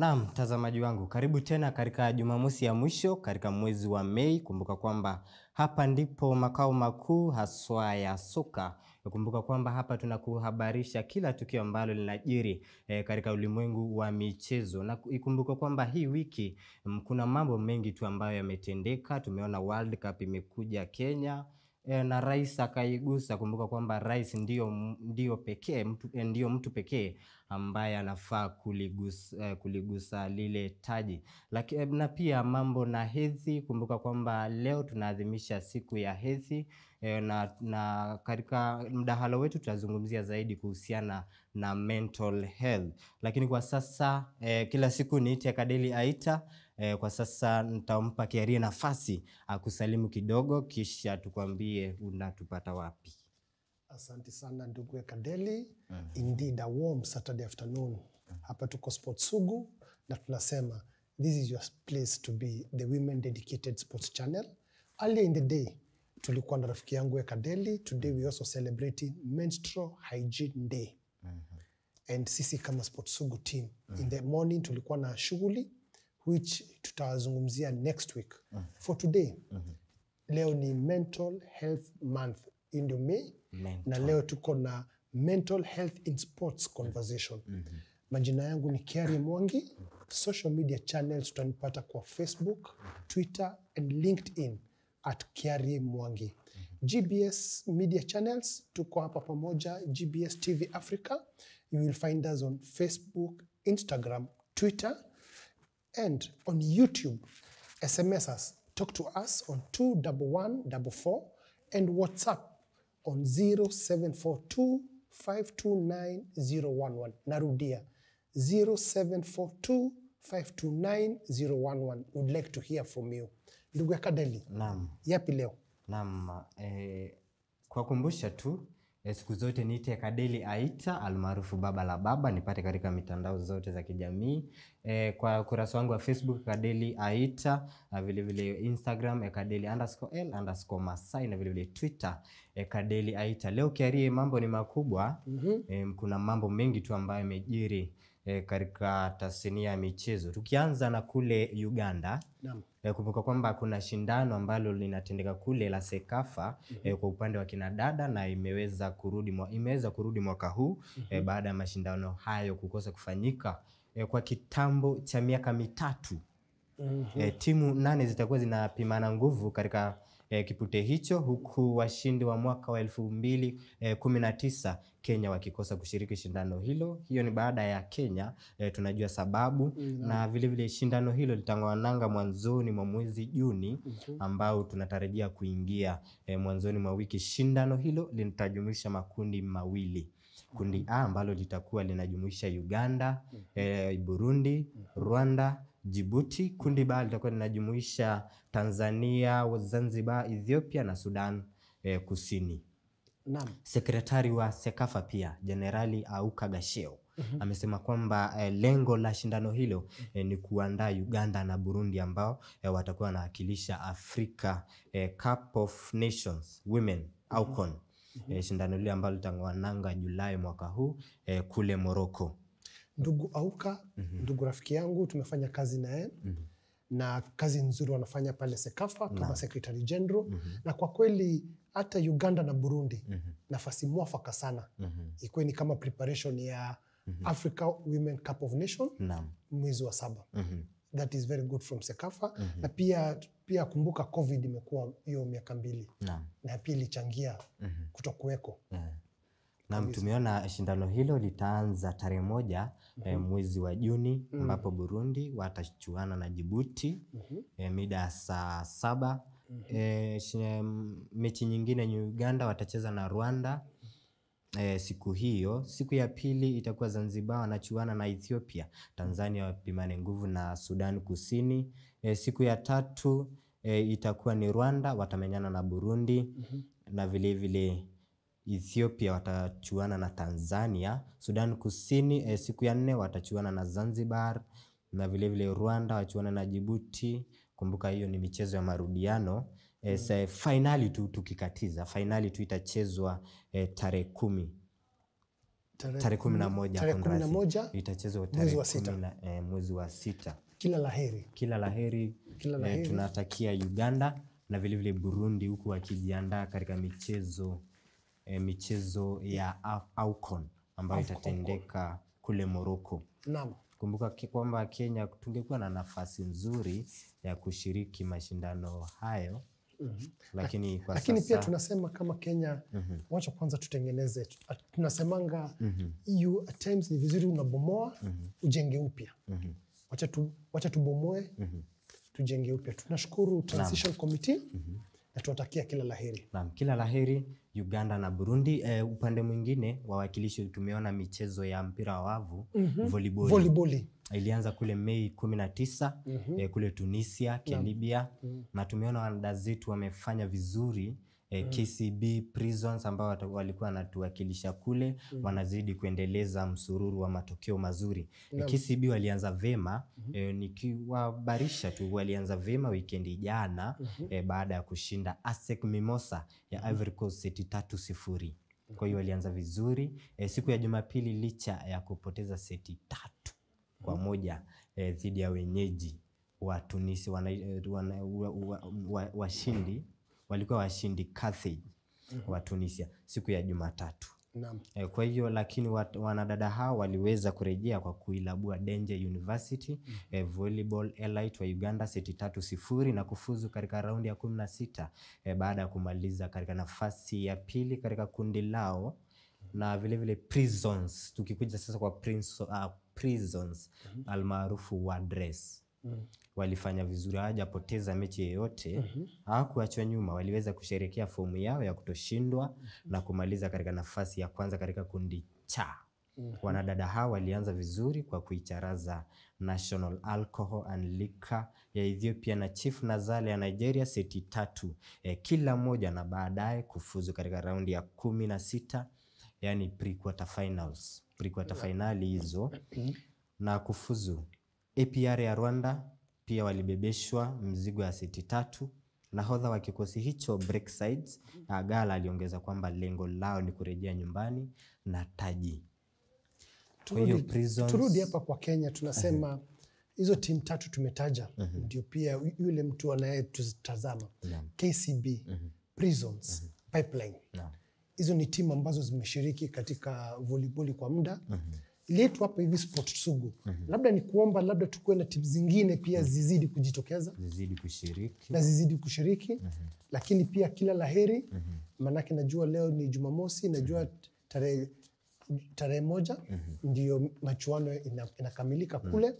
Naam, mtazamaji wangu, karibu tena katika Jumamosi ya mwisho katika mwezi wa Mei. Kumbuka kwamba hapa ndipo makao makuu haswa ya soka. Kumbuka kwamba hapa tunakuhabarisha kila tukio ambalo linajiri katika ulimwengu wa michezo. Na ikumbuka kwamba hii wiki kuna mambo mengi tu ambayo yametendeka. Tumeona World Cup imekuja Kenya na rais akaigusa. Kumbuka kwamba rais ndio mtu pekee ambaye anafaa kuligusa lile taji. Na pia mambo na hedhi. Kumbuka kwamba leo tunaadhimisha siku ya hedhi na katika mdahalo wetu tutazungumzia zaidi kuhusiana na mental health. Lakini kwa sasa kila siku niite Kadeli Aita. Kwa sasa nitampa Kiarie nafasi akusalimu kidogo kisha tukwambie unatupata wapi. Asante sana ndugu ya Kadeli. Indeed a warm Saturday afternoon. Hapa tuko Sports SUGU na tunasema this is your place to be, the women dedicated sports channel. Earlier in the day tulikuwa na rafiki yangu ya Kadeli. Today we also celebrating menstrual hygiene day. And sisi kama Sports SUGU team in the morning tulikuwa na shughuli which tutawazungumzia next week. For today leo ni mental health month in the May. Na leo tuko na mental health in sports conversation. Majina yangu ni Kiarie Mwangi. Social media channels tutanipata kwa Facebook, Twitter and LinkedIn at Kiarie Mwangi. GBS media channels tuko hapa pamoja, GBS TV Africa. You will find us on Facebook, Instagram, Twitter and on YouTube. SMS us, talk to us on 21144 and WhatsApp on 0742529011. Narudia 0742529011. Would like to hear from you. Ndugu ya Kadeli. Naam. Yapi leo? Naam, kwa kumbusha tu siku zote niite Kadeli Aita almaarufu baba la baba, nipate katika mitandao zote za kijamii. Kwa kurasa wangu wa Facebook Kadeli Aita, vile vile Instagram Kadeli_L_Masai na vile vile Twitter Kadeli Aita. Leo Kiarie, mambo ni makubwa. Kuna mambo mengi tu ambayo yamejiri katika tasnia ya michezo. Tukianza na kule Uganda. Naam. Kumbuka kwamba kuna shindano ambalo linatendeka kule la Sekafa kwa upande wa kinadada na imeweza kurudi mwaka huu baada ya mashindano hayo kukosa kufanyika kwa kitambo cha miaka mitatu. Timu 8 zitakuwa zinapimana nguvu katika kipute hicho, huku washindi wa mwaka wa 2019 Kenya wakikosa kushiriki shindano hilo. Hiyo ni baada ya Kenya, tunajua sababu. Na vile vile shindano hilo litangwananga mwanzoni mwa mwezi Juni ambao tunatarajia kuingia mwanzoni mwa wiki. Shindano hilo litajumuisha makundi mawili. Kundi A ambalo litakuwa linajumuisha Uganda, Burundi, Rwanda, Djibouti. Kundi B litakuwa linajumuisha Tanzania, Zanzibar, Ethiopia na Sudan Kusini. Naam. Sekretari wa Sekafa pia Generali Auka Gasheo amesema kwamba lengo la shindano hilo ni kuandaa Uganda na Burundi ambao watakuwa wanawakilisha Africa Cup of Nations Women AUCON. Shindano hilo ambalo litangwananga Julai mwaka huu kule Morocco. Ndugu Auka, ndugu rafiki yangu, tumefanya kazi na yeye na kazi nzuri wanafanya pale Sekafa kama Secretary General. Na kwa kweli hata Uganda na Burundi nafasi mwafaka sana. Ikuwe ni kama preparation ya Africa Women Cup of Nations mwezi wa 7. That is very good from Sekafa. Na pia kumbuka COVID imekuwa hiyo miaka 2 na pia ilichangia kutokuweko. Na tumeona shindano hilo litaanza tarehe 1 mwezi wa Juni ambapo Burundi watachuana na Djibouti mida saa 7. Mechi nyingine ni Uganda watacheza na Rwanda siku hiyo. Siku ya pili itakuwa Zanzibar wanachuana na Ethiopia. Tanzania wapimane nguvu na Sudan Kusini. Siku ya tatu itakuwa ni Rwanda watamenyana na Burundi na vile vile Ethiopia watachuana na Tanzania. Sudan Kusini siku ya 4 watachuana na Zanzibar na vile vile Rwanda wachuana na Djibouti. Kumbuka hiyo ni michezo ya marudiano. Finali tu tukikatiza, finali tu itachezwa tarehe 10 tarehe 11 itachezwa tarehe mwezi wa 6. Kila laheri. Kila laheri. Tunatakia Uganda na vile vile Burundi huku wakijiandaa katika michezo ya AFCON ambayo itatendeka kule Morocco. Naam. Kumbuka kwamba Kenya tungekuwa na nafasi nzuri ya kushiriki mashindano hayo. Lakini sasa pia tunasema kama Kenya wacha kwanza tutengeneze. Tunasemanga at times ni vizuri unabomoa ujenge upya. Wacha tubomoe tujenge upya. Tunashukuru Transition Committee na tunatakia kila laheri. Naam, kila laheri Uganda na Burundi. Upande mwingine wawakilishi tumeona michezo ya mpira wa wavu, volleyball. Ilianza kule Mei 19 kule Tunisia, Libya, na tumeona wanadada zetu wamefanya vizuri. KCB Prisons ambao walikuwa wanatuwakilisha kule wanazidi kuendeleza msururu wa matokeo mazuri. KCB walianza vema, nikiwabarisha tu, walianza vema weekend jana baada ya kushinda ASEC Mimosa ya Ivory Coast seti 3-0. Kwa hiyo walianza vizuri. Siku ya Jumapili licha ya kupoteza seti 3-1 dhidi ya wenyeji wa Tunisia, walikuwa washindi Carthage wa Tunisia siku ya Jumatatu. Naam. Kwa hiyo lakini wanadada hao waliweza kurejea kwa kuilabua Danger University Volleyball Elite wa Uganda seti 3-0 na kufuzu katika raundi ya 16 baada ya kumaliza katika nafasi ya pili katika kundi lao. Na vile vile Prisons, tukikuja sasa kwa Prisons almaarufu Wadres, walifanya vizuri, hawajapoteza mechi yoyote, hawakuachwa nyuma, waliweza kusherehekea fomu yao ya kutoshindwa na kumaliza katika nafasi ya kwanza katika kundi cha. Wanadada hawa walianza vizuri kwa kuicharaza National Alcohol and Liquor ya Ethiopia na Chief Nazale ya Nigeria seti 3 kila moja, na baadaye kufuzu katika raundi ya 16, yani pre-quarter finals. Pre-quarter finali hizo na kufuzu. APR ya Rwanda pia walibebeshwa mzigo ya seti 3. Nahodha wa kikosi hicho Breaksides Agala aliongeza kwamba lengo lao ni kurejea nyumbani na taji. Turudi hapa kwa Kenya, tunasema hizo timu 3 tumetaja ndio pia yule mtu anayetutazama KCB, Prisons, Pipeline. Hizo ni timu ambazo zimeshiriki katika volleyball kwa muda. Letu hapa hivi Sport Sugu. Labda ni kuomba labda tukue na timu zingine pia zizidi kujitokeza, zizidi kushiriki. Lakini pia kila laheri, manake najua leo ni Jumamosi, najua tarehe 1 ndio machuano inakamilika kule.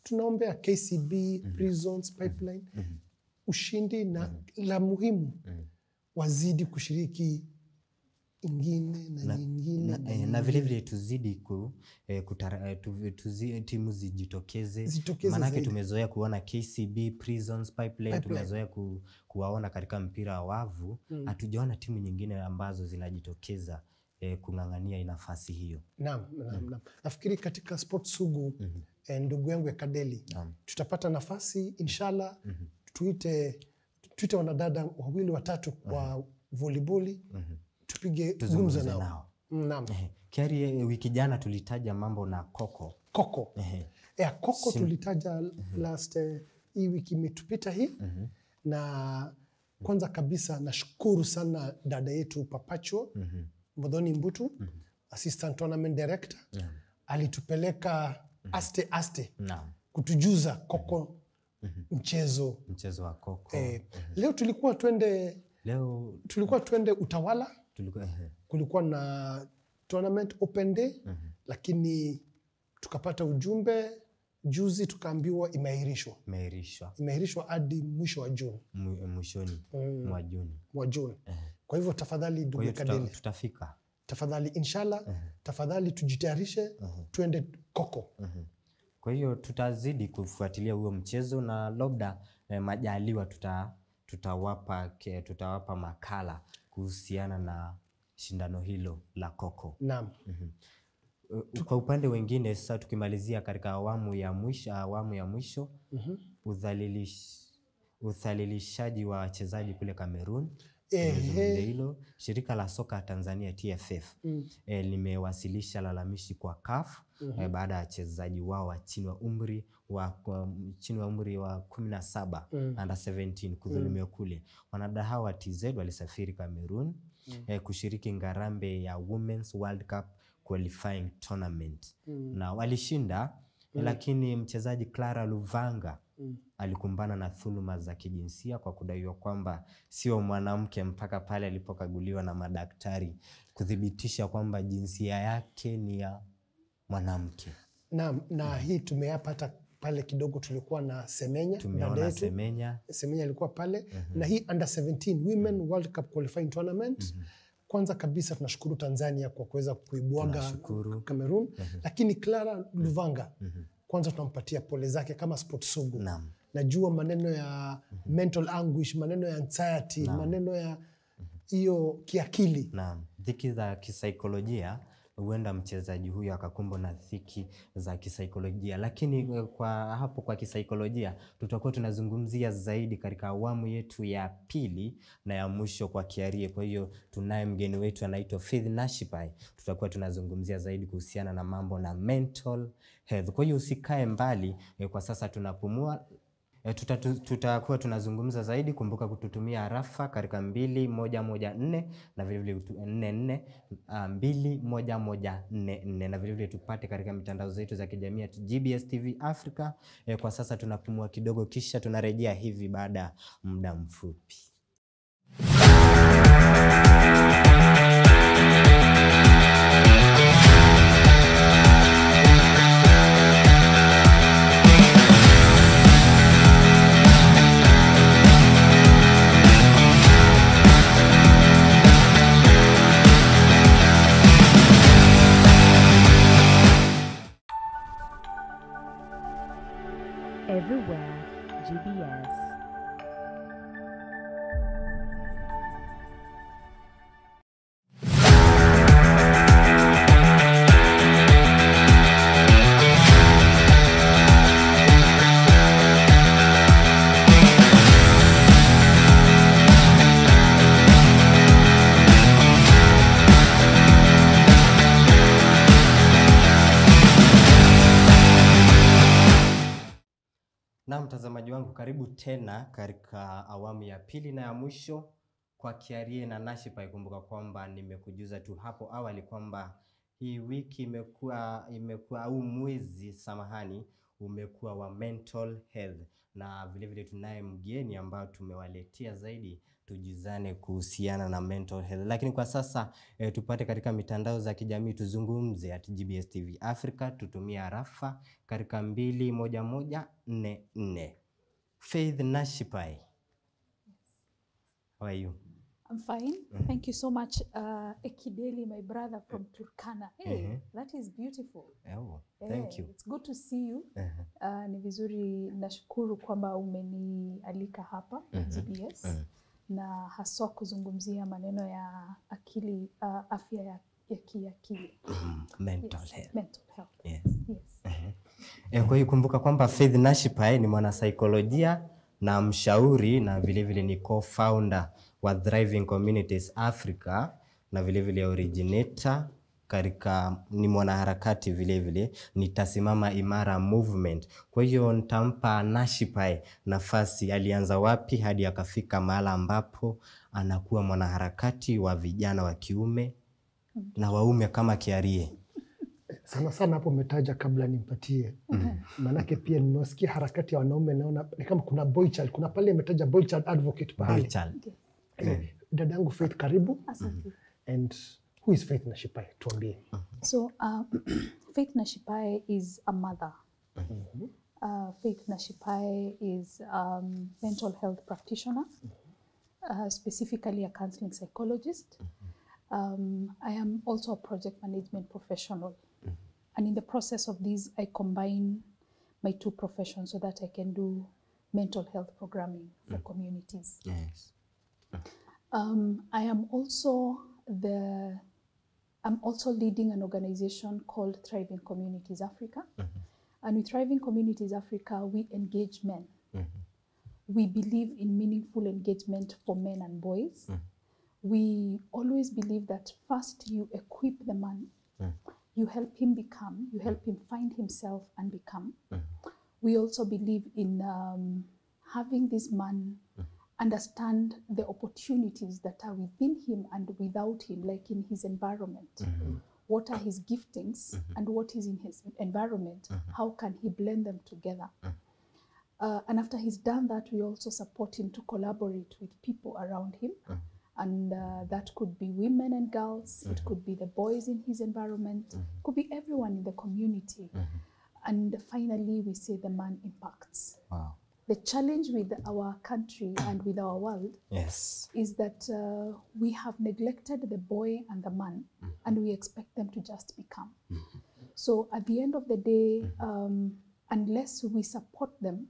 Tunaombea KCB, Prisons, Pipeline ushindi na la muhimu wazidi kushiriki ingine na nyingine na vile vile tuzidi timu zijitokeze. Manake tumezoea kuona KCB, Prisons, Pipeline. Tumezoea kuwaona katika mpira wa wavu. Hatujaona timu nyingine ambazo zinajitokeza kung'ang'ania nafasi hiyo. Naam. Nafikiri katika Sport Sugu ndugu yangu ya Kadeli tutapata nafasi inshallah. Tuite wanadada 2-3 kwa volleyball, tupige gumzo nao. Naam. Kiari wiki jana tulitaja mambo na Koko. Koko tulitaja last hii wiki imetupita hii. Na kwanza kabisa nashukuru sana dada yetu Papacho Modhoni Mbutu, Assistant Tournament Director. Alitupeleka aste kutujuza Koko mchezo wa Koko. Leo tulikuwa twende Utawala. Kulikuwa na tournament open day, lakini tukapata ujumbe juzi tukaambiwa imeahirishwa hadi mwisho wa Juni. Mwishoni mwa Juni. Kwa hivyo tafadhali ndugu Kadeli, tutafika. Tafadhali inshallah, tafadhali tujitayarishe twende Koko. Kwa hiyo tutazidi kufuatilia huo mchezo na labda majaliwa tutawapa makala kuhusiana na shindano hilo la Koko. Naam. Kwa upande wengine sasa tukimalizia katika awamu ya mwisho udhalilishaji wa wachezaji kule Cameroon Tumezungumzia hilo. Shirika la soka Tanzania TFF limewasilisha lalamishi kwa CAF baada ya wachezaji wao wa chini wa umri wa 17 under 17 kudhulumiwa kule. Wanadada hawa wa TZ walisafiri Cameroon kushiriki ngarambe ya Women's World Cup qualifying tournament na walishinda, lakini mchezaji Clara Luvanga alikumbana na dhuluma za kijinsia kwa kudaiwa kwamba sio mwanamke mpaka pale alipokaguliwa na madaktari kudhibitisha kwamba jinsia yake ni ya mwanamke. Na hii tumeyapata pale kidogo, tulikuwa na Semenya. Tumeona Semenya alikuwa pale na hii under 17 Women World Cup qualifying tournament. Kwanza kabisa tunashukuru Tanzania kwa kuweza kuibwaga Cameroon, lakini Clara Luvanga kwanza tunampatia pole zake kama sport sugu. Najua maneno ya mental anguish, maneno ya anxiety, maneno ya hiyo kiakili. Dhiki za kisaikolojia, huenda mchezaji huyo akakumbwa na dhiki za kisaikolojia, lakini kwa kisaikolojia tutakuwa tunazungumzia zaidi katika awamu yetu ya pili na ya mwisho kwa kiarie. Kwa hiyo tunaye mgeni wetu anaitwa Faith Nashipae, tutakuwa tunazungumzia zaidi kuhusiana na mambo na mental health. Kwa hiyo usikae mbali, kwa sasa tunapumua. Tutakuwa tunazungumza zaidi. Kumbuka kututumia arafa katika 2114 na vile vile 2144 na vile vile tupate katika mitandao zetu za kijamii GBS TV Africa. Kwa sasa tunapumua kidogo, kisha tunarejea hivi baada muda mfupi. Everywhere GBS. Na mtazamaji wangu, karibu tena katika awamu ya pili na ya mwisho kwa kiarie na nashipae. Kumbuka kwamba nimekujuza tu hapo awali kwamba hii wiki imekuwa au mwezi umekuwa wa mental health, na vile vile tunaye mgeni ambao tumewaletea zaidi tujizane kuhusiana na mental health. Lakini kwa sasa tupate katika mitandao za kijamii, tuzungumze @GBS TV Africa, tutumia arafa katika 21144. Faith Nashipae, how are you? I'm fine. Thank you so much, Ekideli, my brother from Turkana. Hey, that is beautiful. Oh, thank you. It's good to see you. Ni vizuri, nashukuru kwamba umenialika hapa GBS na haswa kuzungumzia maneno ya akili, afya ya kiakili. Mental health. Mental health. Yes. Yes. Kwa hiyo kumbuka kwamba Faith Nashipae ni mwanasaikolojia na mshauri, na vile vile ni co-founder wa Thriving Communities Africa, na vile vile originator ni mwanaharakati vile vile nitasimama imara movement. Kwa hiyo nitampa Nashipae nafasi, alianza wapi hadi akafika mahala ambapo anakuwa mwanaharakati wa vijana wa kiume na waume kama kiarie. Sana hapo umetaja kabla nimpatie. Manake pia nimesikia harakati ya wanaume, naona ni kama kuna boy child, kuna pale umetaja boy child advocate pale. Boy child. Dadangu Faith, karibu. Asante. And who is Faith Nashipae? Tuambie. So Faith Nashipae is a mother. Faith Nashipae is mental health practitioner, specifically a counseling psychologist. I am also a project management professional. And in the process of this, I combine my two professions so that I can do mental health programming for communities. Yes. I am also leading an organization called Thriving Communities Africa. And with Thriving Communities Africa, we engage men. We believe in meaningful engagement for men and boys. we always believe that first you equip the man, you help him become, you help him find himself and become. We also believe in having this man understand the opportunities that are within him and without him, like in his environment. What are his giftings and what is in his environment? How can he blend them together? And after he's done that, we also support him to collaborate with people around him. And that could be women and girls, it could be the boys in his environment, it could be everyone in the community. And finally, we say the man impacts. Wow. The challenge with our country and with our world is that we have neglected the boy and the man, and we expect them to just become. So at the end of the day, unless we support them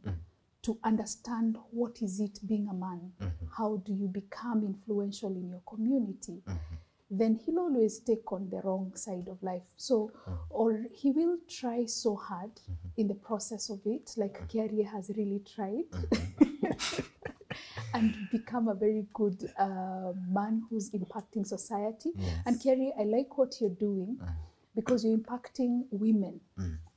to understand what is it being a man, how do you become influential in your community, then he'll always take on the wrong side of life. So, or he will try so hard in the process of it, like Kiarie has really tried, and become a very good man who's impacting society. And Kiarie, I like what you're doing because you're impacting women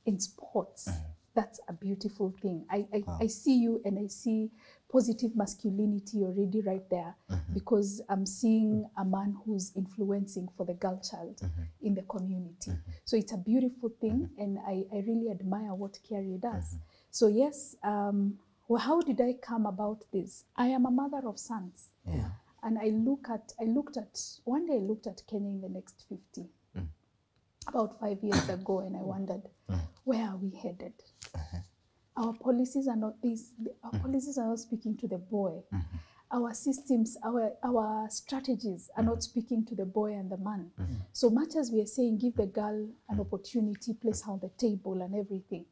in sports. That's a beautiful thing. I see you and I see positive masculinity already right there because I'm seeing a man who's influencing for the girl child in the community. So it's a beautiful thing and I really admire what Kiarie does. So yes, well, how did I come about this? I am a mother of sons. And one day I looked at Kenya in the next 50. About 5 years ago, and I wondered, where are we headed? Our policies are not our policies are not speaking to the boy. Our systems, our strategies are not speaking to the boy and the man. So much as we are saying, give the girl an opportunity, place her on the table and everything,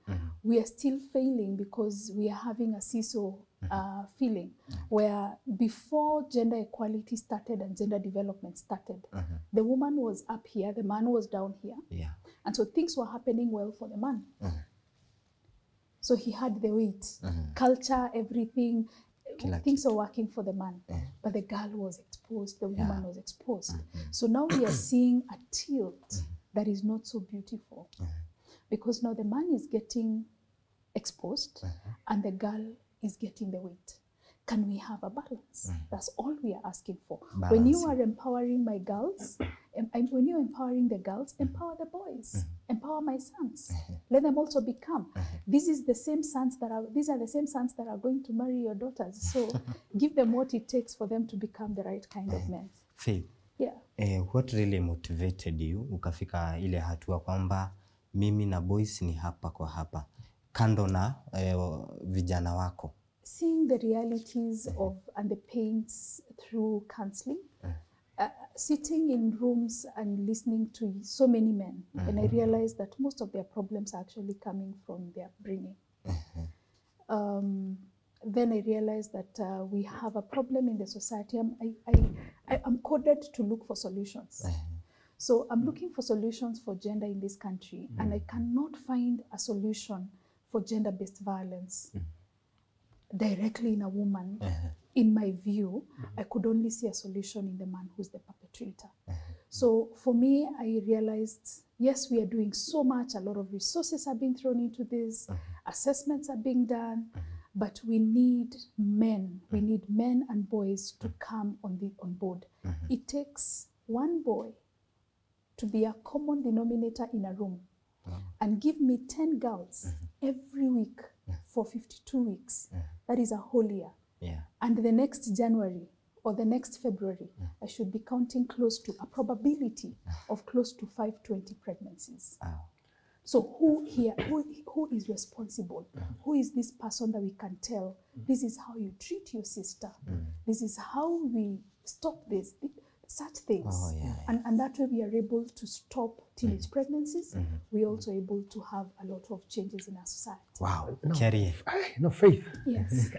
we are still failing because we are having a seesaw feeling where before gender equality started and gender development started, the woman was up here, the man was down here. And so things were happening well for the man. So he had the weight, culture, everything, things were working for the man. But the girl was exposed, the woman was exposed. So now we are seeing a tilt that is not so beautiful. Because now the man is getting exposed and the girl is getting the weight. Can we have a balance? That's all we are asking for. Balance. When you are empowering my girls, when you're empowering the girls, empower the boys, empower my sons. Let them also become. These are the same sons that are going to marry your daughters. So give them what it takes for them to become the right kind of men. Faith. What really motivated you ukafika ile hatua kwamba mimi na boys ni hapa kwa hapa kando na vijana wako? Seeing the realities of and the pains through counseling, sitting in rooms and listening to so many men, and I realized that most of their problems are actually coming from their upbringing. Then I realized that we have a problem in the society. I'm coded to look for solutions. So I'm looking for solutions for gender in this country, and I cannot find a solution for gender-based violence directly in a woman. In my view, I could only see a solution in the man who's the perpetrator. So for me, I realized, yes, we are doing so much. A lot of resources are being thrown into this. Assessments are being done. But we need men. We need men and boys to come on board. It takes one boy to be a common denominator in a room and give me 10 girls every week for 52 weeks. That is a whole year. And the next January or the next February, I should be counting close to a probability of close to 520 pregnancies. So who is responsible? Who is this person that we can tell, this is how you treat your sister. This is how we stop this, such things. And that way we are able to stop teenage pregnancies. We're also able to have a lot of changes in our society. Wow. No, Faith. Yes.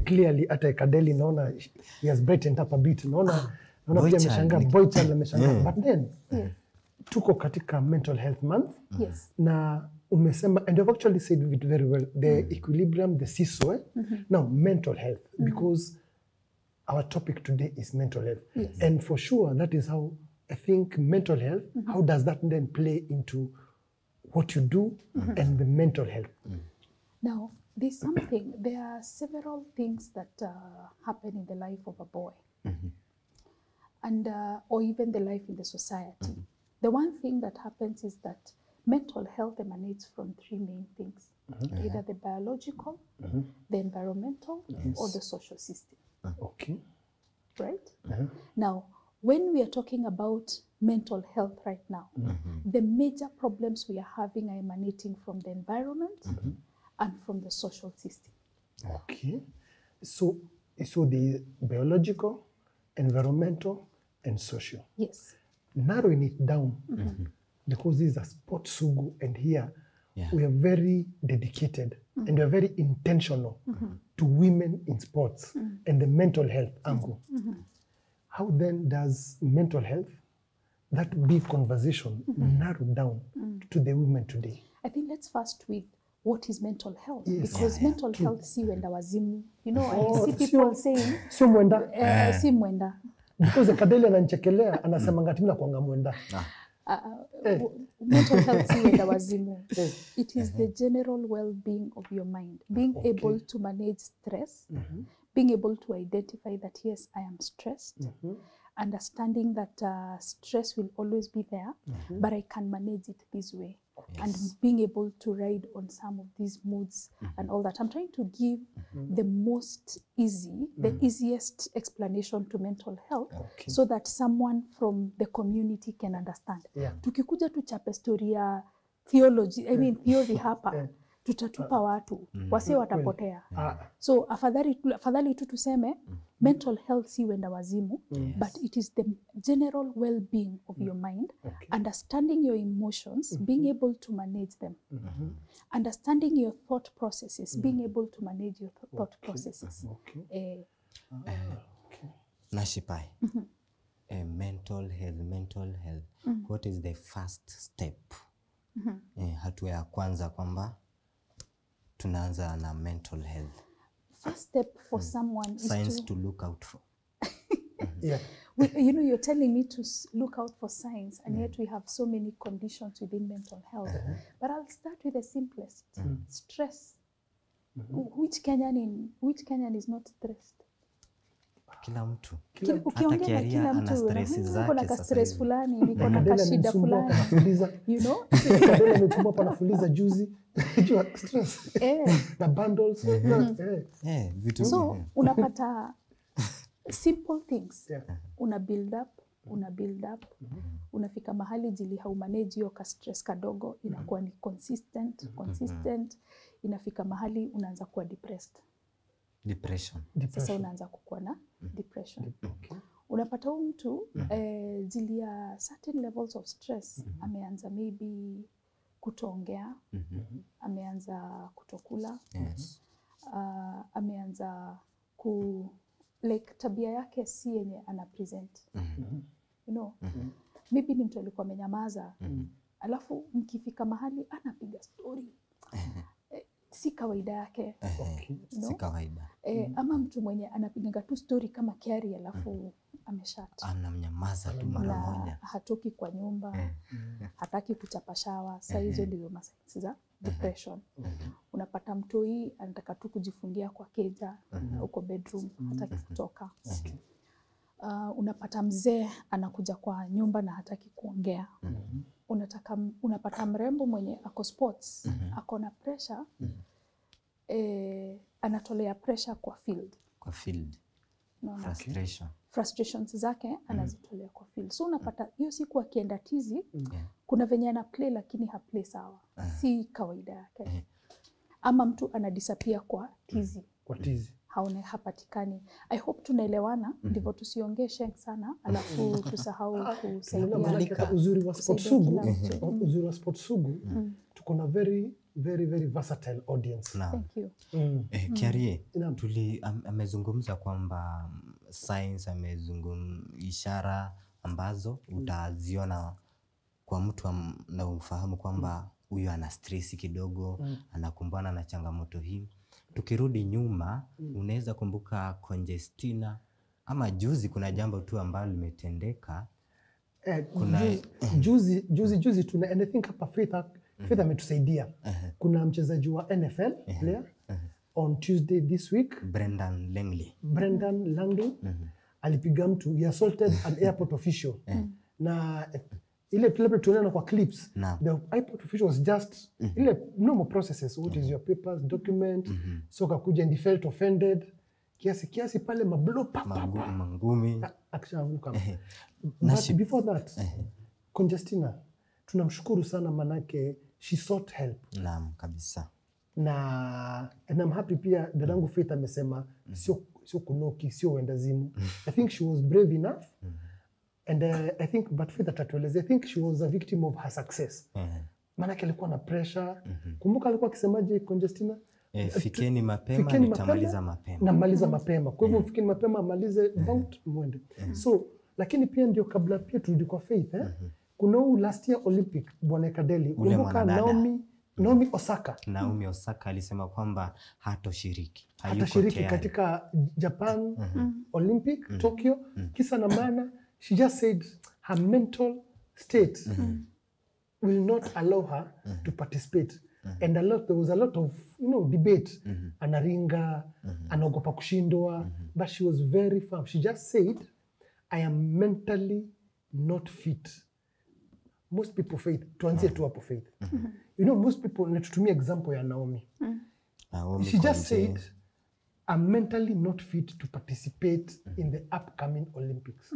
Clearly, at Kadeli, naona he has brightened up a bit. Naona pia ameshangaa, boy child ameshangaa. But then, tuko katika mental health month. Na umesema, and you've actually said it very well, the equilibrium, the seesaw. Now, mental health, because our topic today is mental health. And for sure, that is how I think mental health, how does that then play into what you do and the mental health? Now, there are several things that happen in the life of a boy, and or even the life in the society. The one thing that happens is that mental health emanates from three main things, either the biological, the environmental, or the social system. Okay. Right? Now, when we are talking about mental health right now, the major problems we are having are emanating from the environment and from the social system. Okay. So the biological, environmental, and social. Yes. Narrowing it down, because this is a sport SUGU, and here we are very dedicated and we are very intentional to women in sports and the mental health angle. How then does mental health, that big conversation, narrow down to the women today? I think let's first with what is mental health, because mental health si wenda wazimu. You know, I see people saying sio mwenda, si mwenda. because Kadeli ananichekelea anasema ngati mimi nakuanga mwenda. Mental health si wenda wazimu. It is the general well-being of your mind, being able to manage stress, being able to identify that yes, I am stressed, understanding that stress will always be there, but I can manage it this way. And being able to ride on some of these moods and all that. I'm trying to give the most easy, the easiest explanation to mental health, so that someone from the community can understand. Tukikuja tuchape story ya theology, I mean theory hapa, tutatupa watu, wase watapotea. So afadhali tu tuseme, mental health si wenda wazimu, but it is the general well-being of your mind, understanding your emotions, being able to manage them, understanding your thought processes, being able to manage your thought processes. Nashipae, mental health, what is the first step? Hatua ya kwanza kwamba tunaanza na mental health. First step for someone signs is to look out for. You know, you're telling me to look out for signs, and yet we have so many conditions within mental health. But I'll start with the simplest: stress. Which Kenyan is not stressed? Kila mtu. Ukiongea na kila mtu niko na stress fulani, niko na kashida fulani. You know? Kadeli ametumwa panafuliza juzi. Stress. Na bundles. Vitu. So, unapata simple things. Una build up. Unafika mahali jili haumanage hiyo ka stress kadogo, inakuwa ni consistent. Inafika mahali unaanza kuwa depressed. Depression. Sasa unaanza kukuwa na depression. Unapata huyu mtu jili ya certain levels of stress, ameanza maybe kutoongea, ameanza kutokula, ameanza like tabia yake si yenye ana present. You know, maybe ni mtu alikuwa amenyamaza, alafu mkifika mahali anapiga story. Si kawaida yake. Si kawaida. Ama mtu mwenye anapiga tu story kama kiari, alafu ameshata. Anamnyamaza tu mara moja. Hatoki kwa nyumba, hataki kuchapa shawa. Sasa hizo ndio masaini za depression. Unapata mtu hii anataka tu kujifungia kwa keja uko bedroom, hataki kutoka. Unapata mzee anakuja kwa nyumba na hataki kuongea. Unapata mrembo mwenye ako sports, ako na pressure, anatolea pressure kwa field. Frustrations zake anazitolea kwa field. So unapata hiyo siku akienda tizi, kuna venye ana play lakini haplay sawa. Si kawaida yake. Ama mtu anadisappear kwa tizi. Hapatikani. I hope tunaelewana, ndivyo tusiongee shank sana, alafu tusahau kusaidia. Uzuri wa sport SUGU, tuko na very versatile audience. Thank you. Kiarie, amezungumza kwamba signs, ishara ambazo utaziona kwa mtu na ufahamu kwamba huyu ana stress kidogo, anakumbana na changamoto hii. Tukirudi nyuma, unaweza kumbuka Conjestina Ama juzi kuna jambo tu ambalo limetendeka. Juzi tuna, and I think hapa Faith ametusaidia. Kuna mchezaji wa NFL player on Tuesday this week, Brendan Langley alipiga mtu, he assaulted an airport official. Na ile tuliona kwa clips, the airport official was just ile normal processes, what is your papers, document, so kakuja and he felt offended. Kiasi pale mangumi akishaanguka. But before that, Conjestina, tunamshukuru sana manake she sought help. Naam, kabisa. And I'm happy pia dadangu Faith amesema sio kunoki, sio wendazimu. I think she was brave enough. And I think, but Faith atatueleza, I think she was a victim of her success. Manake alikuwa na pressure. Kumbuka alikuwa akisemaje Conjestina? Fikeni mapema, nitamaliza mapema. Namaliza mapema. Kwa hivyo fikeni mapema, amalize bout mwende. So, lakini pia ndio kabla pia turudi kwa Faith, kuna last year Olympic Bwana Kadeli, kumbuka Naomi Osaka alisema kwamba hatoshiriki katika Japan Olympic Tokyo. Kisa na maana, she just said her mental state will not allow her to participate. And there was a lot of debate. Anaringa, anaogopa kushindwa, but she was very firm. She just said, I am mentally not fit. Most people Faith, tuanzie tu hapo Faith. Most people, natutumia example ya Naomi. She just said, I'm mentally not fit to participate in the upcoming Olympics.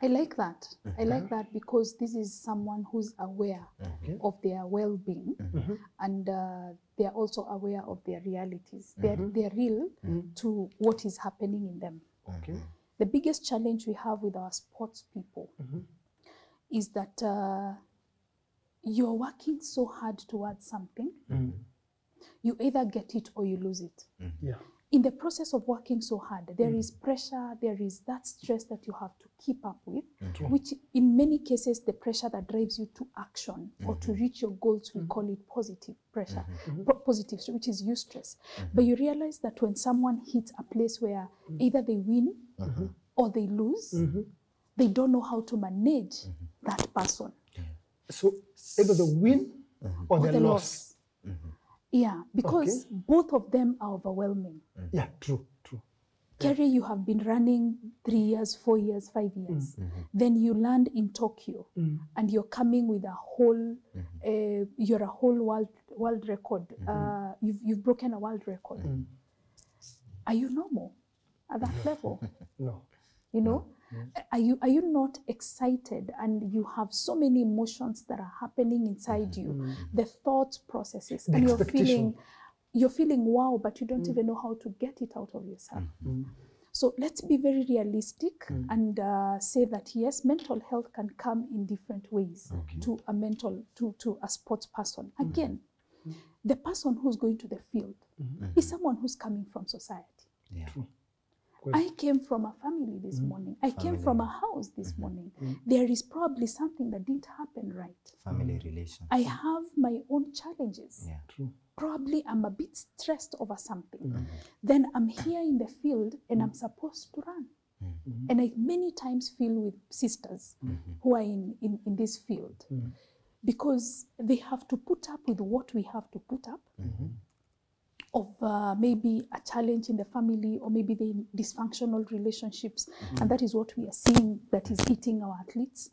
I like that. I like that because this is someone who's aware of their well-being, and they are also aware of their realities. They're real to what is happening in them. The biggest challenge we have with our sports people is that you're working so hard towards something. You either get it or you lose it. In the process of working so hard, there is pressure, there is that stress that you have to keep up with, which in many cases, the pressure that drives you to action or to reach your goals, we call it positive pressure, positive, which is eustress. But you realize that when someone hits a place where either they win or they lose, they don't know how to manage that person. So either the win or the loss. Yeah, because both of them are overwhelming. Yeah, true. Kerry, you have been running 3 years, 4 years, 5 years. Then you land in Tokyo and you're coming with a whole, you're a whole world record. You've broken a world record. Are you normal at that level? No. Are you not excited, and you have so many emotions that are happening inside you, the thought processes, and you're feeling wow, but you don't even know how to get it out of yourself. So let's be very realistic and say that yes, mental health can come in different ways to a sports person. Again, the person who's going to the field is someone who's coming from society. I came from a family this morning. I came from a house this morning. There is probably something that didn't happen right. Family relations. I have my own challenges. True. Probably I'm a bit stressed over something. Then I'm here in the field and I'm supposed to run. And I many times feel with sisters who are in this field because they have to put up with what we have to put up. Of maybe a challenge in the family, or maybe the dysfunctional relationships, and that is what we are seeing that is eating our athletes.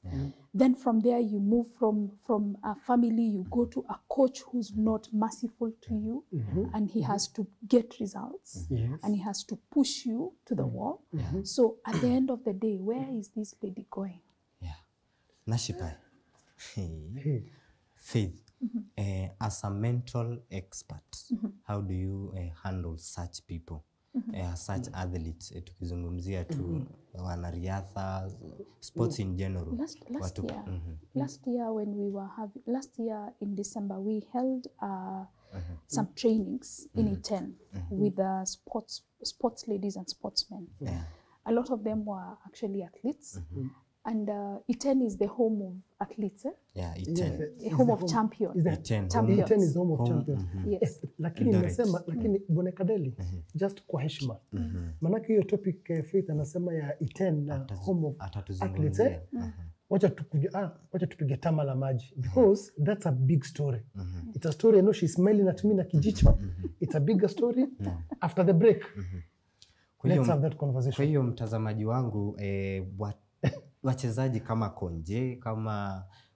Then from there you move from a family, you go to a coach who's not merciful to you, and he has to get results, and he has to push you to the wall. So at the end of the day, where is this lady going? Nashipae. Faith. As a mental expert, how do you handle such people, such athletes? Tukizungumzia tu wanariadha, sports in general. Last year when we were last year in December, we held some trainings in Iten with sports ladies and sportsmen. A lot of them were actually athletes. And Iten is the home of athletes, Yeah, Yes, Iten. it's home the of champions. is the- Iten. Champions. Iten is the home of Home, champions. Yes. Lakini Eldoret. nimesema, lakini Bwana Kadeli, just kwa heshima. Manake hiyo topic Faith anasema ya Iten na home of athletes. Atatuzungumzia. Wacha tupige tama la maji because that's a big story. It's a story, I know she's smiling at me na kijicho. It's a bigger story. After the break, Kwa hiyo- let's have that Kwa conversation. hiyo mtazamaji wangu wachezaji kama Konje,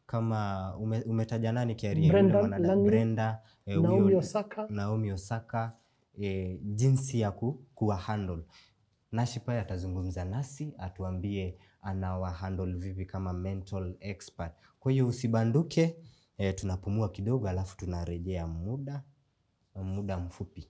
kama umetaja nani Kiaria, Brenda yule mwanadada Langley, Brenda, Naomi huyo Osaka. Naomi Osaka, jinsi ya kuwa handle. Nashipae atazungumza nasi atuambie anawa handle vipi kama mental expert. Kwa hiyo usibanduke, tunapumua kidogo alafu tunarejea muda mfupi.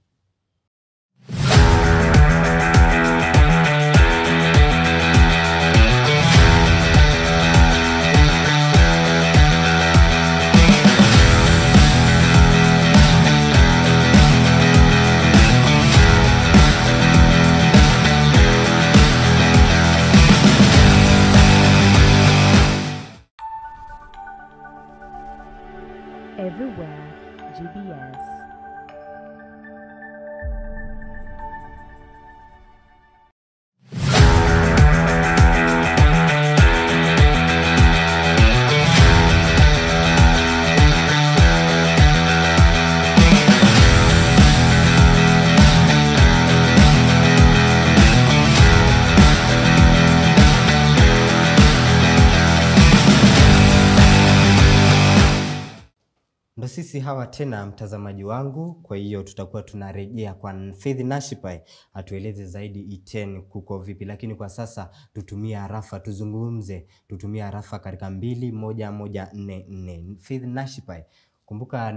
Everywhere GBS. Ndo sisi hawa tena mtazamaji wangu. Kwa hiyo tutakuwa tunarejea kwa Faith Nashipae atueleze zaidi Iten kuko vipi, lakini kwa sasa tutumie arafa tutumie arafa katika 21144. Faith Nashipae, kumbuka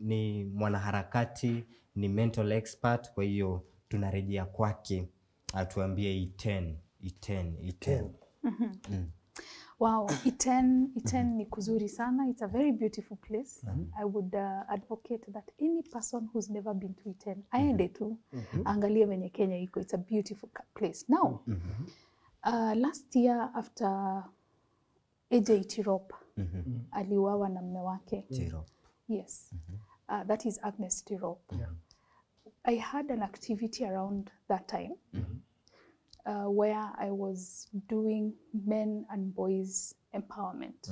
ni mwanaharakati, ni mental expert, kwa hiyo tunarejea kwake atuambie Iten. Wow, Iten ni kuzuri sana. It's a very beautiful place. I would advocate that any person who's never been to Iten, aende tu, angalie venye Kenya iko. It's a beautiful place. Now, last year after AJ Tirop, aliuawa na mume wake. Tirop. Yes, that is Agnes Tirop. I had an activity around that time. Where I was doing men and boys empowerment.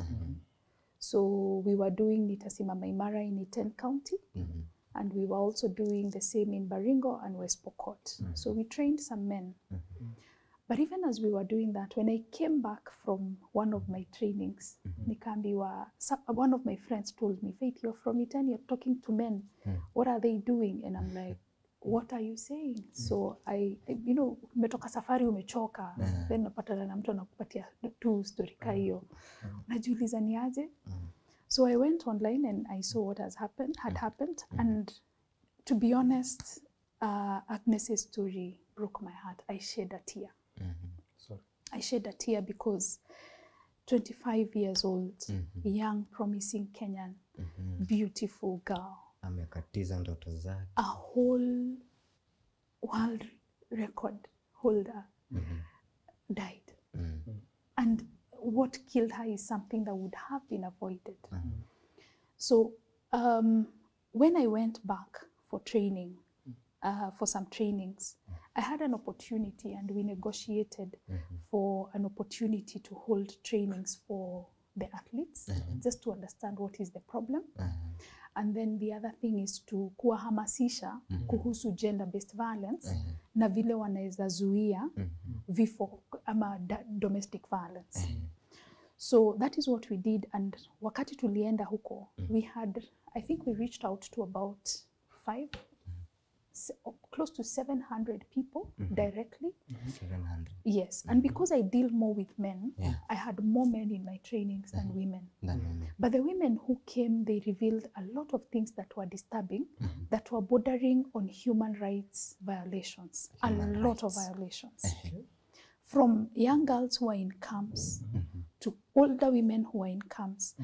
So we were doing Nitasimama Imara in Iten County, and we were also doing the same in Baringo and West Pokot. So we trained some men. But even as we were doing that, when I came back from one of my trainings, one of my friends told me, Faith, you're from Iten, you're talking to men. What are they doing? And I'm like, what are you saying? So I umetoka safari umechoka, then napatana na mtu anakupatia tu story ka hiyo. Najiuliza ni aje? So I went online and I saw what had happened. And to be honest, Agnes's story broke my heart. I shed a tear. I shed a tear because 25 years old, young, promising Kenyan, beautiful girl, Amekatiza ndoto zake. a whole world record holder died. And what killed her is something that would have been avoided. So when I went back for training, for some trainings, I had an opportunity and we negotiated for an opportunity to hold trainings for the athletes, just to understand what is the problem. And then the other thing is to kuwahamasisha kuhusu gender-based violence na vile wanaweza zuia vifo ama domestic violence. So that is what we did, and wakati tulienda huko, I think we reached out to about close to 700 people directly. 700. Yes, and because I deal more with men, I had more men in my trainings than women. But the women who came, they revealed a lot of things that were disturbing, that were bordering on human rights violations, a lot of violations. From young girls who are in camps to older women who are in camps,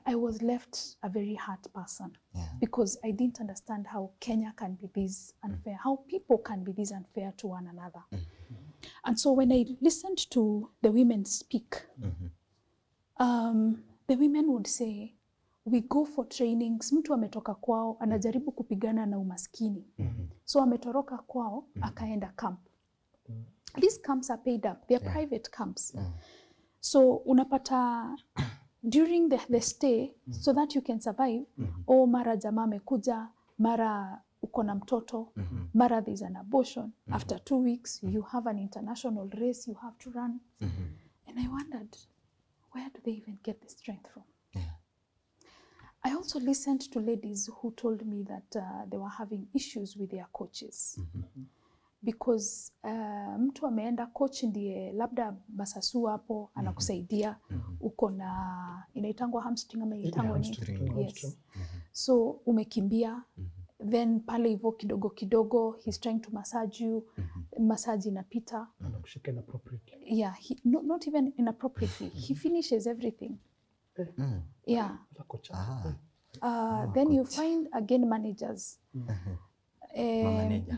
I was left a very hurt person because I didn't understand how Kenya can be this unfair, how people can be this unfair to one another. And so when I listened to the women speak, the women would say, we go for trainings, mtu ametoka kwao, anajaribu kupigana na umaskini. So ametoroka kwao, akaenda camp. These camps are paid up, they're private camps. So unapata, during the stay, so that you can survive, mara jamaa amekuja, mara uko na mtoto, mara there's an abortion. After 2 weeks, you have an international race you have to run. And I wondered, where do they even get the strength from? I also listened to ladies who told me that they were having issues with their coaches. Because mtu ameenda, coach ndiye labda basasu hapo, anakusaidia, uko na, inaitangwa hamstring ama inaitangwa nini? Yes. So umekimbia, then pale hivyo kidogo kidogo, he's trying to massage you, massage inapita. Anakushika inappropriately. Yeah, not even inappropriately. He finishes everything. Yeah. Then you find again managers.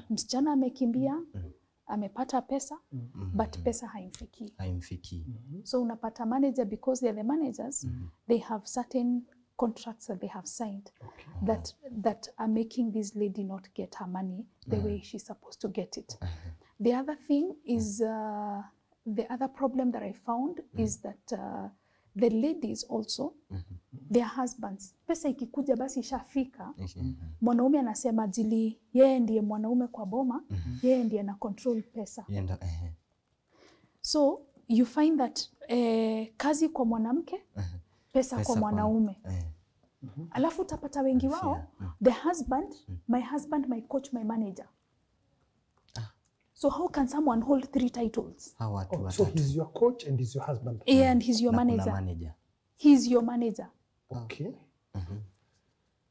Msichana amekimbia, amepata pesa, but pesa haimfiki. So unapata manager, because they're the managers, they have certain contracts that they have signed that are making this lady not get her money the way she's supposed to get it. The other thing is, the other problem that I found is that the ladies also, their husbands, pesa ikikuja basi ishafika, mwanaume anasema jili yeye ndiye mwanaume kwa boma, yeye ndiye ana control pesa. So you find that kazi kwa mwanamke, pesa kwa mwanaume. Alafu utapata wengi wao, the husband, my husband, my coach, my manager. So how can someone hold 3 titles? So he's your coach and he's your husband. Yeah, and he's your manager. He's your manager. Okay.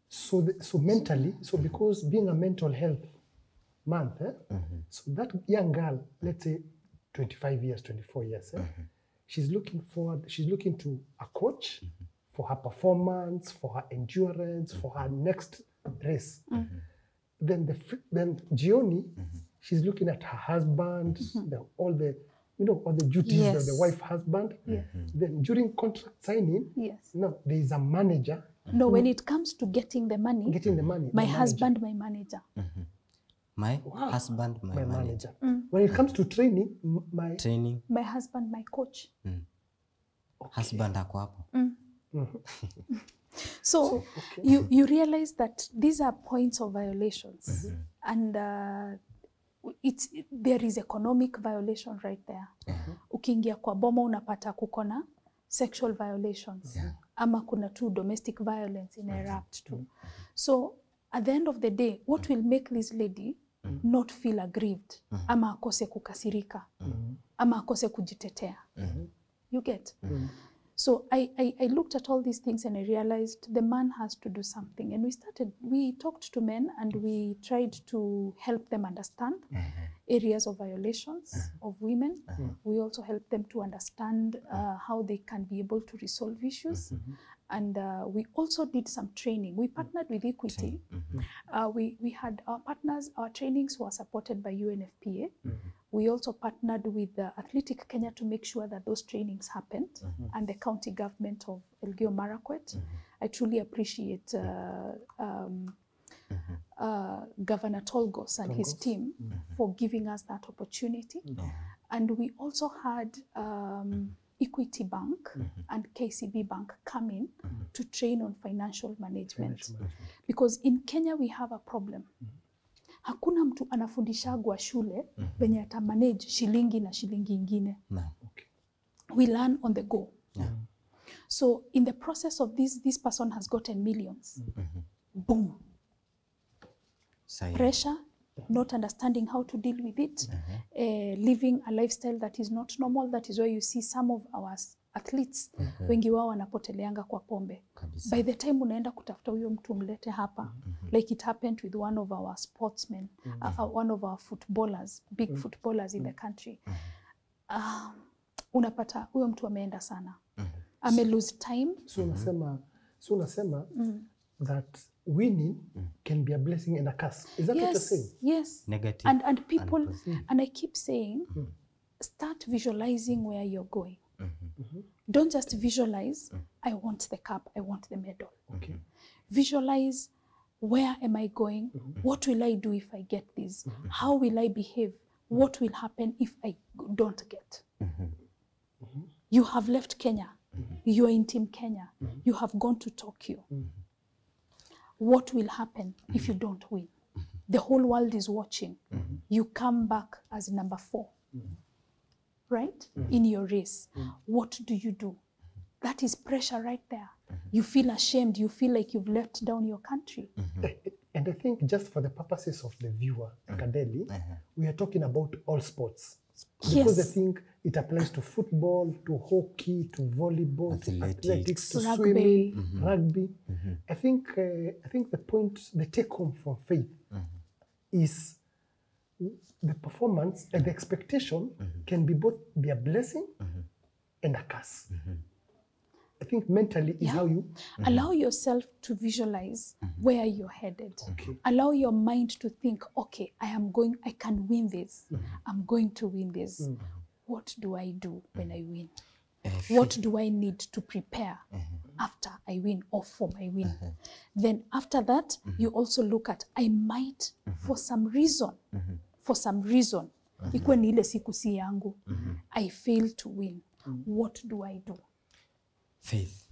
So mentally, so because being a mental health month, so that young girl, let's say 25 years, 24 years, she's looking to a coach for her performance, for her endurance, for her next race. Then Gioni, she's looking at her husband, all the duties of the wife husband. Then during contract signing, no, there is a manager. No, when it comes to getting the money, my husband, my manager. My husband, my manager. When it comes to training, my husband, my coach. Husband ako hapo. So you realize that these are points of violations, and there is economic violation right there. Ukiingia kwa boma unapata kukona sexual violations, ama kuna tu domestic violence in erupt too. So at the end of the day, what will make this lady not feel aggrieved, ama akose kukasirika, ama akose kujitetea? You get? So I looked at all these things and I realized the man has to do something. And we talked to men and we tried to help them understand areas of violations of women. We also helped them to understand how they can be able to resolve issues. And we also did some training. We partnered with Equity. We had our partners, our trainings were supported by UNFPA. We also partnered with Athletic Kenya to make sure that those trainings happened, and the county government of Elgeyo Marakwet. I truly appreciate Governor Tolgos and his team for giving us that opportunity. And we also had Equity Bank and KCB Bank come in to train on financial management. Because in Kenya we have a problem. Hakuna mtu anafundishagwa shule venye ata manage shilingi na shilingi ingine. We learn on the go. So in the process of this person has gotten millions. Boom. Pressure, not understanding how to deal with it, living a lifestyle that is not normal. That is why you see some of our athletes, wengi wao wanapoteleanga kwa pombe. By the time unaenda kutafuta huyo mtu mlete hapa, like it happened with one of our sportsmen, one of our footballers, big footballers in the country. Unapata huyo mtu ameenda sana. Ame lose time. So unasema that winning can be a blessing and a curse. Is that what you're saying? Yes. Negative and people, and I keep saying, start visualizing where you're going. Don't just visualize, I want the cup, I want the medal. Okay. Visualize, where am I going? What will I do if I get this? How will I behave? What will happen if I don't get? You have left Kenya. You are in Team Kenya. You have gone to Tokyo. What will happen if you don't win? The whole world is watching. You come back as number 4, right? In your race. What do you do? That is pressure right there. You feel ashamed. You feel like you've let down your country. And I think just for the purposes of the viewer, Kadeli, we are talking about all sports. Because I think it applies to football, to hockey, to volleyball, to athletics, to rugby. swimming, rugby. I think the point, the take home from Faith is the performance and the expectation can be both be a blessing and a curse. I think mentally is how you allow yourself to visualize where you're headed. Allow your mind to think, okay, I can win this. I'm going to win this. What do I do when I win? What do I need to prepare after I win or for my win? Then after that, you also look at, I might, for some reason, ikuwe ni ile siku si yangu, I fail to win. What do I do? Faith,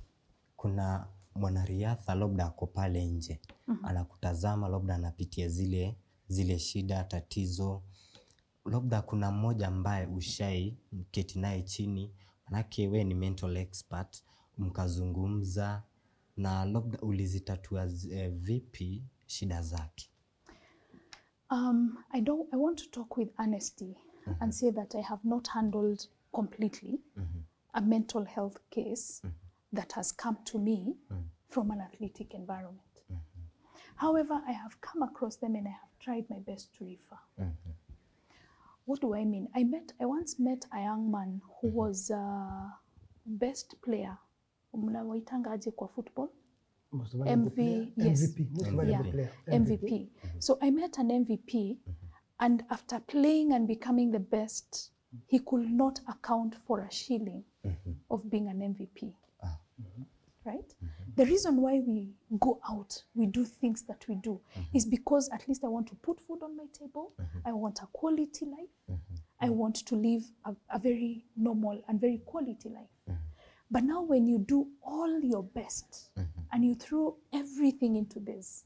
kuna mwanariadha labda ako pale nje, anakutazama, labda anapitia zile shida, tatizo. Labda kuna mmoja ambaye ushai mketi naye chini, manake we ni mental expert, mkazungumza na labda ulizitatua vipi shida zake? I want to talk with honesty and say that I have not handled completely a mental health case that has come to me from an athletic environment. However, I have come across them and I have tried my best to refer. What do I mean? I once met a young man who was best player. Mnawaitanga aje kwa football? MVP. MVP. So I met an MVP, and after playing and becoming the best, he could not account for a shilling of being an MVP. Right? The reason why we go out, we do things that we do, is because at least I want to put food on my table. I want a quality life. I want to live a very normal and very quality life. But now when you do all your best and you throw everything into this,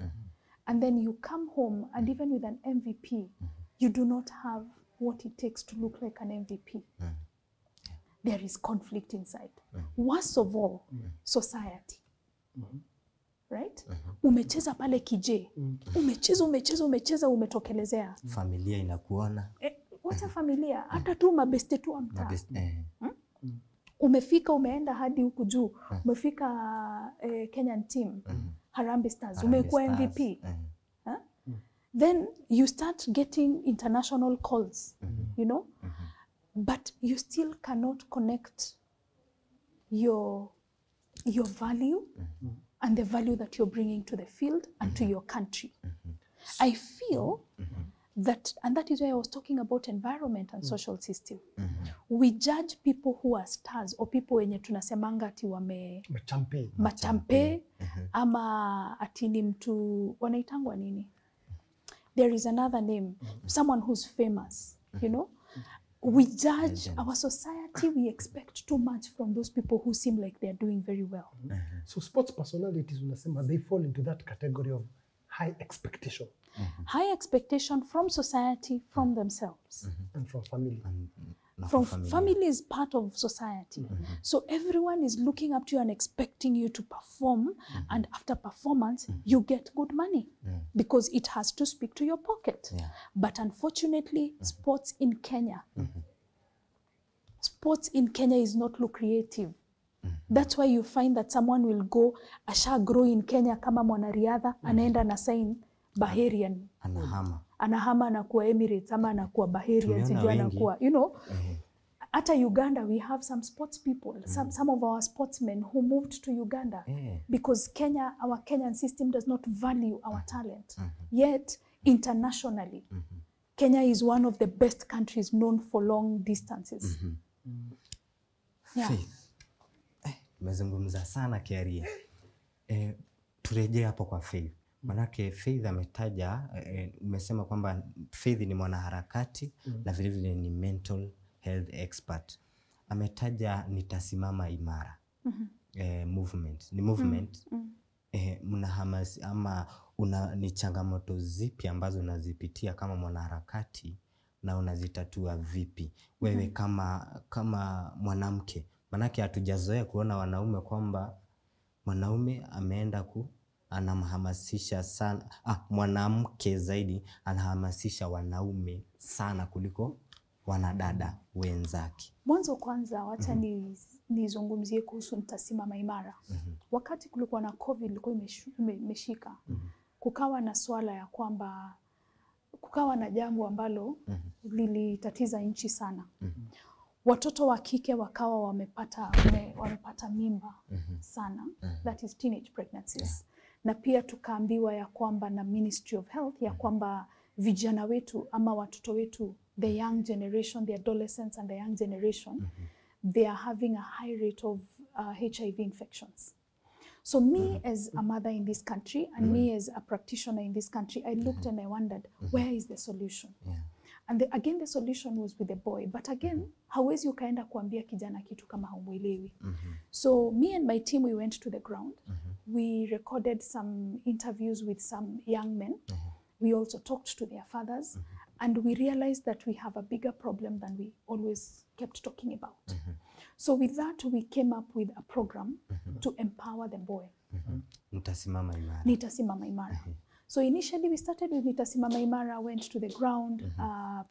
and then you come home and even with an MVP, you do not have what it takes to look like an MVP. There is conflict inside. Worst of all, society. Right? Umecheza pale kije. Umecheza, umetokelezea. Familia inakuona. Wacha familia, hata tu mabeste tu wa mtaa. Umefika, umeenda hadi huku juu. Umefika Kenyan team, Harambee Stars, umekuwa MVP. Then you start getting international calls, you know? But you still cannot connect your value and the value that you're bringing to the field and to your country. I feel that, and that is why I was talking about environment and social system. We judge people who are stars or people wenye tunasemanga ati machampe ama ati ni mtu wanaitangwa nini? There is another name, someone who's famous, you know? We judge our society, we expect too much from those people who seem like they're doing very well. So sports personalities, unasema, they fall into that category of high expectation. High expectation from society, from themselves. And from family. From family is part of society. So everyone is looking up to you and expecting you to perform, and after performance, you get good money because it has to speak to your pocket. But unfortunately, sports in Kenya is not lucrative. That's why you find that someone will go, asha grow in Kenya kama mwanariadha, anaenda na sign Baharian. Anahama anakuwa Emirates, ama anakuwa Baharian, sijui anakuwa, you know. At Uganda, we have some sports people, some of our sportsmen who moved to Uganda because our Kenyan system does not value our talent. Yet, internationally, Kenya is one of the best countries known for long distances. Yeah. Faith. Tumezungumza sana Kiaria. Turejee hapo kwa Faith. Manake Faith ametaja, umesema kwamba Faith ni mwanaharakati na vile vile ni mental health expert. Ametaja nitasimama imara. Movement. Ni movement. Mnahamasi ama ni changamoto zipi ambazo unazipitia kama mwanaharakati na unazitatua vipi? Wewe kama mwanamke. Manake hatujazoea kuona wanaume kwamba mwanaume ameenda anamhamasisha sana, mwanamke zaidi anahamasisha wanaume sana kuliko wanadada wenzake. Mwanzo kwanza wacha nizungumzie kuhusu nitasimama imara. Wakati kulikuwa na COVID ilikuwa imeshika. Kukawa na swala ya kwamba kukawa na jambo ambalo lilitatiza nchi sana. Watoto wa kike wakawa wamepata mimba sana. That is teenage pregnancies. Na pia tukaambiwa ya kwamba na Ministry of Health ya kwamba vijana wetu ama watoto wetu, the young generation, the adolescents and the young generation, they are having a high rate of HIV infections. So me as a mother in this country and me as a practitioner in this country, I looked and I wondered, where is the solution? And again, the solution was with the boy. But again, hawezi ukaenda kuambia kijana kitu kama haumwelewi. So me and my team, we went to the ground. We recorded some interviews with some young men. We also talked to their fathers. And we realized that we have a bigger problem than we always kept talking about. So with that, we came up with a program to empower the boy. Nitasimama imara. Nitasimama imara. So initially we started with Nitasimama Imara, went to the ground,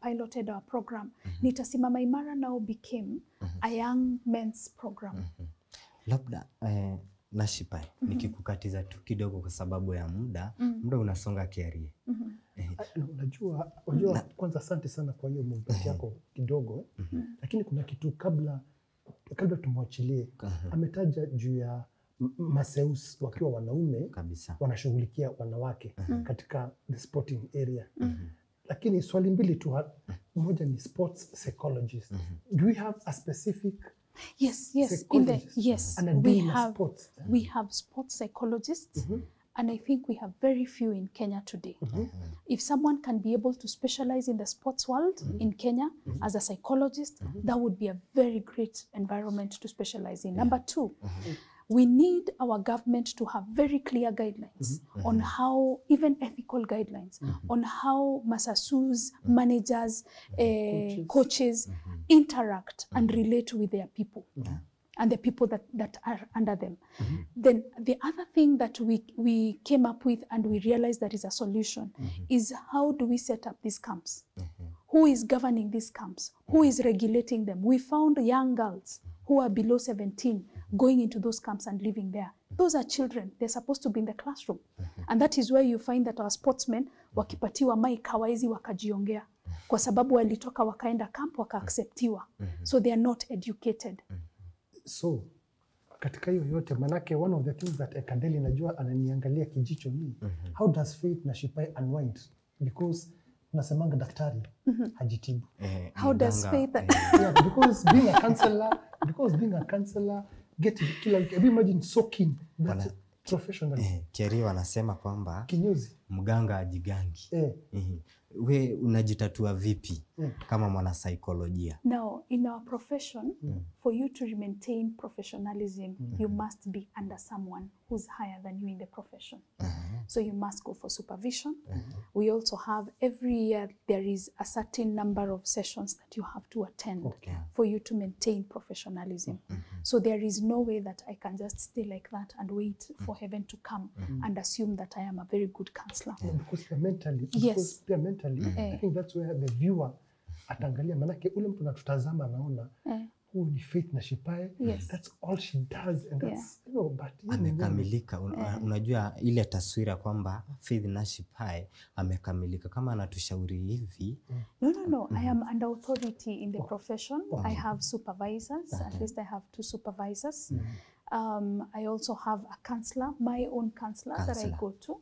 piloted our program. Nitasimama Imara now became a young men's program. Labda nashipae, nikikukatiza tu kidogo kwa sababu ya muda unasonga Kiaria. Unajua kwanza asante sana kwa hiyo movement yako kidogo, lakini kuna kitu kabla tumwachilie. Ametaja juu ya maseus wakiwa wanaume kabisa wanashughulikia wanawake katika the sporting area. Lakini swali mbili tu, moja ni sports psychologist. Do we have a specific Yes. We have sports psychologists, and I think we have very few in Kenya today. If someone can be able to specialize in the sports world in Kenya as a psychologist, that would be a very great environment to specialize in. Number two, we need our government to have very clear guidelines on how, even ethical guidelines, on how masasus, managers, coaches interact and relate with their people and the people that are under them. Then the other thing that we came up with and we realized that is a solution is how do we set up these camps? Who is governing these camps? Who is regulating them? We found young girls who are below 17 going into those camps and living there. Those are children. They're supposed to be in the classroom. And that is where you find that our sportsmen wakipatiwa mic hawawezi wakajiongea kwa sababu walitoka wakaenda camp wakaacceptiwa. So they are not educated. So katika hiyo yote, manake one of the things that Ekadeli najua ananiangalia kijicho ni how does Faith nashipae unwind? Because nasemanga daktari hajitibu. How does Faith because being a counselor get kila imagine soaking that professional. Kiaria wanasema kwamba kinyozi mganga ajigangi. We unajitatua vipi kama mwana saikolojia? Now, in our profession, for you to maintain professionalism, you must be under someone who's higher than you in the profession. So you must go for supervision. We also have, every year, there is a certain number of sessions that you have to attend for you to maintain professionalism. So there is no way that I can just stay like that and wait for heaven to come and assume that I am a very good counselor. Because they're mentally, I think that's where the viewer atangalia, manake ule mtu natutazama anaona who ni Faith nashipae, that's all she does and that's but amekamilika. Unajua ile taswira kwamba Faith nashipae amekamilika. Kama anatushauri hivi, No. I am under authority in the profession. I have supervisors. At least I have 2 supervisors. I also have a counselor, my own counselor that I Counselor. go to.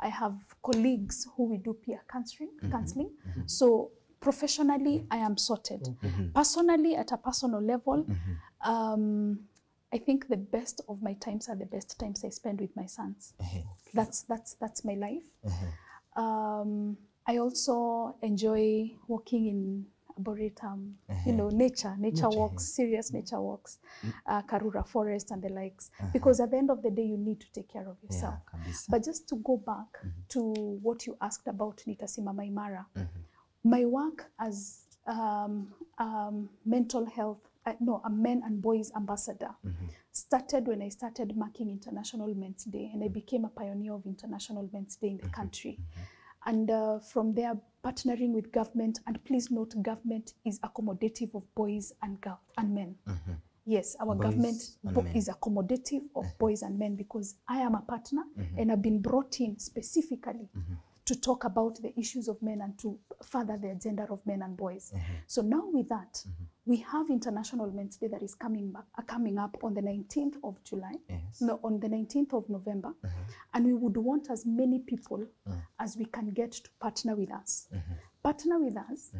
I have colleagues who we do peer counseling. So professionally, I am sorted. Personally, at a personal level, I think the best of my times are the best times I spend with my sons. That's my life. I also enjoy walking in Arboretum, nature walks, serious nature walks, Karura Forest and the likes. Because at the end of the day, you need to take care of yourself. Kabisa. But just to go back to what you asked about Nitasimama Imara, my work as mental health, a men and boys ambassador, started when I started marking International Men's Day, and I became a pioneer of International Men's Day in the country. And from there, partnering with government, and please note, government is accommodative of boys and girls and men. Yes, our government is accommodative of boys and men, because I am a partner and I've been brought in specifically to talk about the issues of men and to further the agenda of men and boys. So now with that, we have International Men's Day that is coming up on the 19th of July, on the 19th of November, and we would want as many people as we can get to partner with us. Partner with us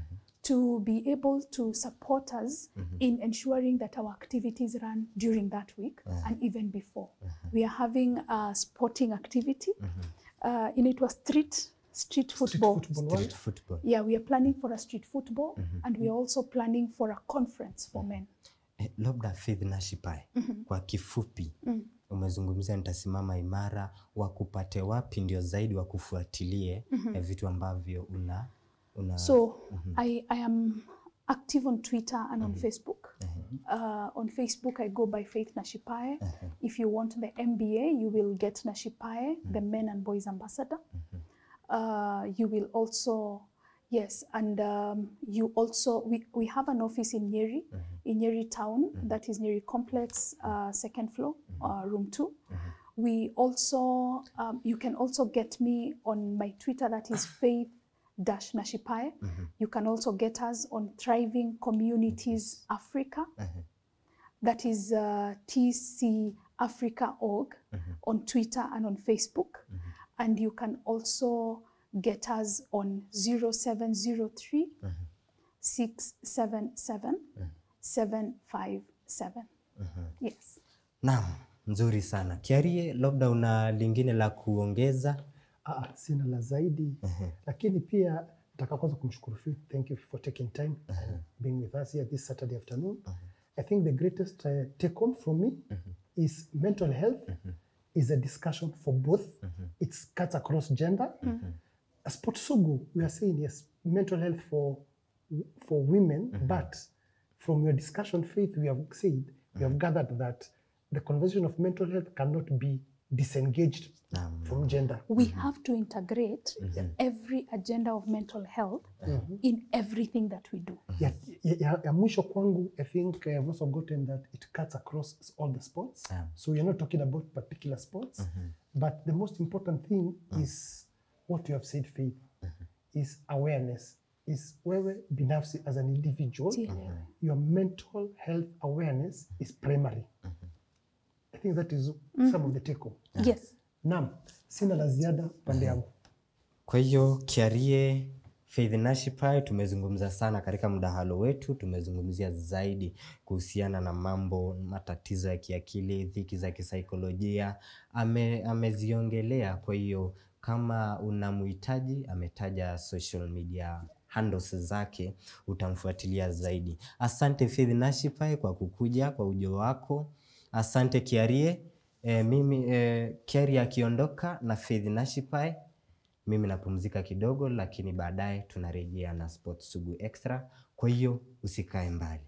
to be able to support us in ensuring that our activities run during that week and even before. We are having a sporting activity. It was street football. Street football. Yeah, we are planning for a street football, and we are also planning for a conference for men. Labda Faith Nashipae, kwa kifupi, umezungumzia Nitasimama Imara, wakupate wapi ndio zaidi wakufuatilie vitu ambavyo una So I am active on Twitter and on Facebook. On Facebook, I go by Faith Nashipae. If you want the MBA, you will get Nashipae, the Men and Boys Ambassador. You will also, yes, and you also, we have an office in Nyeri town, that is Nyeri Complex, second floor, room 2. We also, you can also get me on my Twitter, that is Faith-Nashipae. You can also get us on Thriving Communities Africa, that is TC Africa org, on Twitter and on Facebook. And you can also get us on 0703 677 757. Yes. Naam, nzuri sana. Kiarie, labda una lingine la kuongeza? Sina la zaidi. Lakini pia nataka kwanza kumshukuru Faith. Thank you for taking time and being with us here this Saturday afternoon. I think the greatest take home from me is mental health is a discussion for both. It cuts across gender. As SUGU, we are saying yes, mental health for women, but from your discussion, Faith, we have said, we have gathered that the conversation of mental health cannot be disengaged from gender. We have to integrate every agenda of mental health in everything that we do. Ya mwisho kwangu, I think I've also gotten that it cuts across all the sports. So you're not talking about particular sports, but the most important thing is what you have said, Faith, is awareness. Is wewe binafsi as an individual, your mental health awareness is primary. I think that is some of the take-home. Yes. Naam, sina la ziada pande yangu. Kwa hiyo Kiarie, Faith Nashipae, tumezungumza sana katika mdahalo wetu, tumezungumzia zaidi kuhusiana na mambo, matatizo ya kiakili, dhiki za kisaikolojia, ameziongelea. Kwa hiyo kama unamuhitaji, ametaja social media handles zake, utamfuatilia zaidi. Asante Faith Nashipae kwa kukuja, kwa ujio wako. Asante Kiarie. Kiarie akiondoka na Faith Nashipae, mimi napumzika kidogo, lakini baadaye tunarejea na Sports Sugu Extra. Kwa hiyo usikae mbali.